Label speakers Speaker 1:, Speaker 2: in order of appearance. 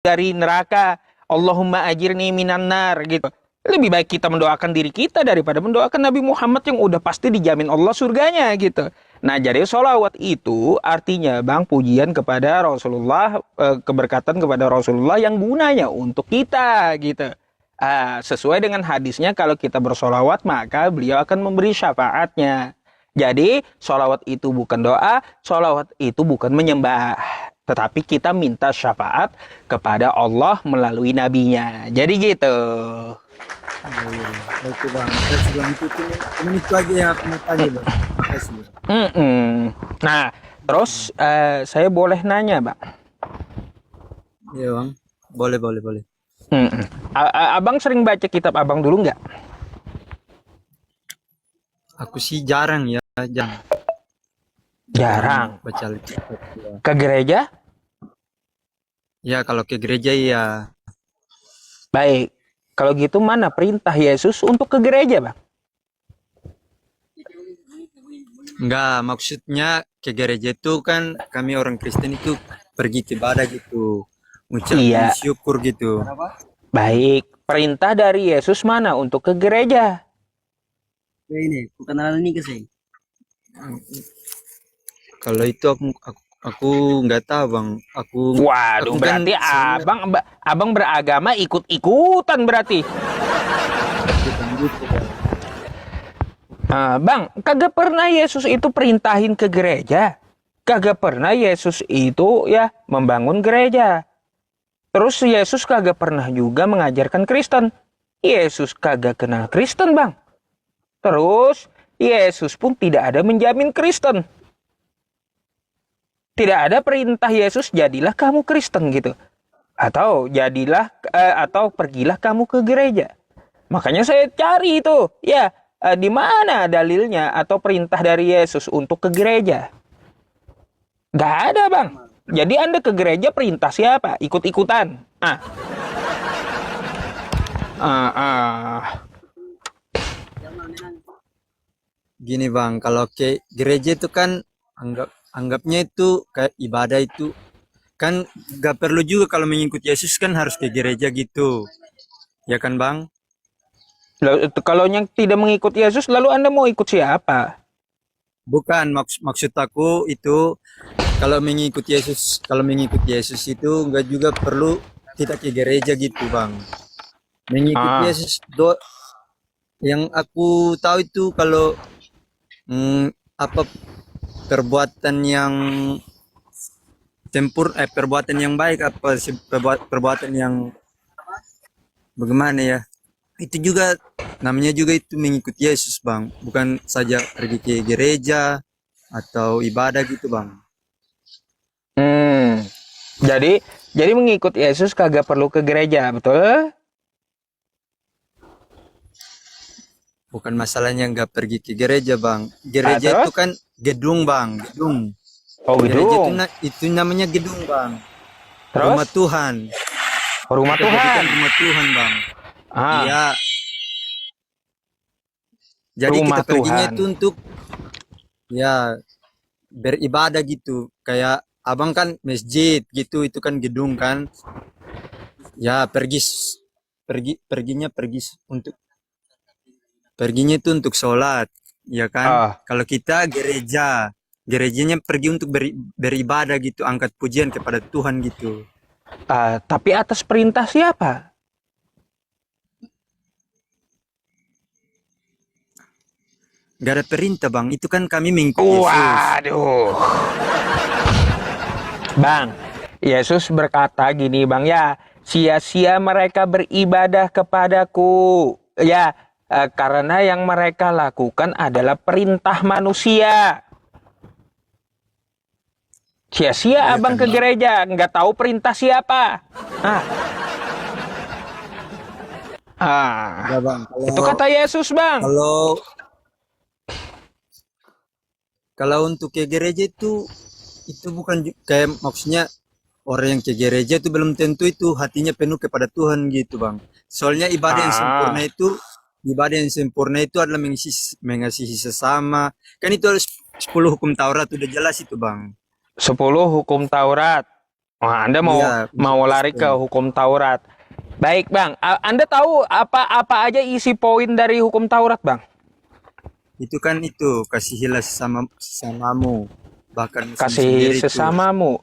Speaker 1: dari neraka. Allahumma ajirni minan nar gitu. Lebih baik kita mendoakan diri kita daripada mendoakan Nabi Muhammad yang udah pasti dijamin Allah surganya gitu. Nah, jadi sholawat itu artinya bang pujian kepada Rasulullah, keberkatan kepada Rasulullah yang gunanya untuk kita gitu. Sesuai dengan hadisnya kalau kita bersolawat maka beliau akan memberi syafaatnya. Jadi sholawat itu bukan doa, sholawat itu bukan menyembah. Tetapi kita minta syafaat kepada Allah melalui nabinya. Jadi gitu.
Speaker 2: Oh, iya. Oke bang, makasih bang. Cuman itu aja yang aku mau tanya bang. Makasih bang.
Speaker 1: Mm-mm. Nah, terus saya boleh nanya, Bang.
Speaker 2: Iya bang, boleh boleh boleh.
Speaker 1: Mm-mm. Abang sering baca kitab Abang dulu nggak?
Speaker 2: Aku sih jarang ya, jarang
Speaker 1: Jarang.
Speaker 2: baca Alkitab. Ya.
Speaker 1: Ke gereja?
Speaker 2: Ya kalau ke gereja ya,
Speaker 1: Baik. Kalau gitu mana perintah Yesus untuk ke gereja, Bang?
Speaker 2: enggak, maksudnya ke gereja itu kan kami orang Kristen itu pergi ke ibadah gitu, ngucapin
Speaker 1: Iya,
Speaker 2: syukur gitu.
Speaker 1: baik. Perintah dari Yesus mana untuk ke gereja?
Speaker 3: Ini, kenalan ini ke saya.
Speaker 2: Kalau itu aku nggak tahu bang.
Speaker 1: Waduh,
Speaker 2: Aku kan
Speaker 1: berarti
Speaker 2: sebenarnya
Speaker 1: abang beragama ikut-ikutan berarti.
Speaker 2: bukan gitu bang.
Speaker 1: Bang, kagak pernah Yesus itu perintahin ke gereja. Kagak pernah Yesus itu ya membangun gereja. Terus Yesus kagak pernah juga mengajarkan Kristen. Yesus kagak kenal Kristen, Bang. Terus Yesus pun tidak ada menjamin Kristen. Tidak ada perintah Yesus jadilah kamu Kristen gitu. Atau atau pergilah kamu ke gereja. Makanya saya cari itu, ya, di mana dalilnya atau perintah dari Yesus untuk ke gereja? Gak ada, Bang. Jadi Anda ke gereja perintah siapa? Ikut-ikutan. Ah, ah.
Speaker 2: Gini bang, kalau ke gereja itu kan anggapnya itu kayak ibadah itu kan gak perlu juga kalau mengikuti Yesus kan harus ke gereja gitu, ya kan bang?
Speaker 1: Lalu, kalau yang tidak mengikuti Yesus, lalu Anda mau ikut siapa?
Speaker 2: Bukan maksud aku itu kalau mengikuti Yesus itu nggak juga perlu kita ke gereja gitu bang. Mengikuti
Speaker 1: Ah,
Speaker 2: Yesus yang aku tahu itu kalau apa perbuatan yang perbuatan yang baik apa sih perbuatan yang bagaimana ya? Itu juga namanya juga itu mengikuti Yesus bang, bukan saja pergi ke gereja atau ibadah gitu bang.
Speaker 1: hmm. Jadi mengikut Yesus kagak perlu ke gereja, betul?
Speaker 2: Bukan masalahnya nggak pergi ke gereja bang. Gereja itu
Speaker 1: Terus?
Speaker 2: kan gedung bang, gedung.
Speaker 1: Oh,
Speaker 2: Gereja itu
Speaker 1: gedung.
Speaker 2: itu namanya gedung bang. Rumah
Speaker 1: Terus?
Speaker 2: Tuhan.
Speaker 1: Rumah
Speaker 2: Kita
Speaker 1: Tuhan.
Speaker 2: jadikan rumah Tuhan bang.
Speaker 1: Ah,
Speaker 2: Iya. Jadi kita
Speaker 1: rumah
Speaker 2: perginya
Speaker 1: Tuhan.
Speaker 2: itu untuk ya beribadah gitu. Kayak abang kan masjid gitu, itu kan gedung kan. Ya untuk perginya itu untuk sholat, ya kan?
Speaker 1: Ah,
Speaker 2: Kalau kita gerejanya pergi untuk beribadah gitu, angkat pujian kepada Tuhan gitu.
Speaker 1: tapi atas perintah siapa?
Speaker 2: Gak ada perintah bang, itu kan kami mengikut Yesus.
Speaker 1: Waduh. Bang, Yesus berkata gini, Bang, ya, sia-sia mereka beribadah kepadaku. Ya, karena yang mereka lakukan adalah perintah manusia. Sia-sia
Speaker 2: Iya
Speaker 1: abang
Speaker 2: kan
Speaker 1: ke
Speaker 2: bang?
Speaker 1: gereja, nggak tahu perintah siapa. Ah,
Speaker 2: Enggak
Speaker 1: ah,
Speaker 2: bang,
Speaker 1: itu
Speaker 2: kalau
Speaker 1: kata Yesus, Bang.
Speaker 2: kalau kalau untuk ke gereja itu bukan kayak maksudnya orang yang ke gereja itu belum tentu itu hatinya penuh kepada Tuhan gitu bang. Soalnya
Speaker 1: Ah,
Speaker 2: ibadah yang sempurna itu adalah mengasihi sesama. Kan itu harus 10 hukum Taurat udah jelas itu bang.
Speaker 1: 10 hukum Taurat. Wah, Anda mau
Speaker 2: Iya,
Speaker 1: mau lari ke hukum Taurat. Baik, Bang. Anda tahu apa aja isi poin dari hukum Taurat, Bang?
Speaker 2: itu kan itu kasihilah sesamamu bahkan musuhmu
Speaker 1: Kasih
Speaker 2: sendiri itu.
Speaker 1: sesamamu.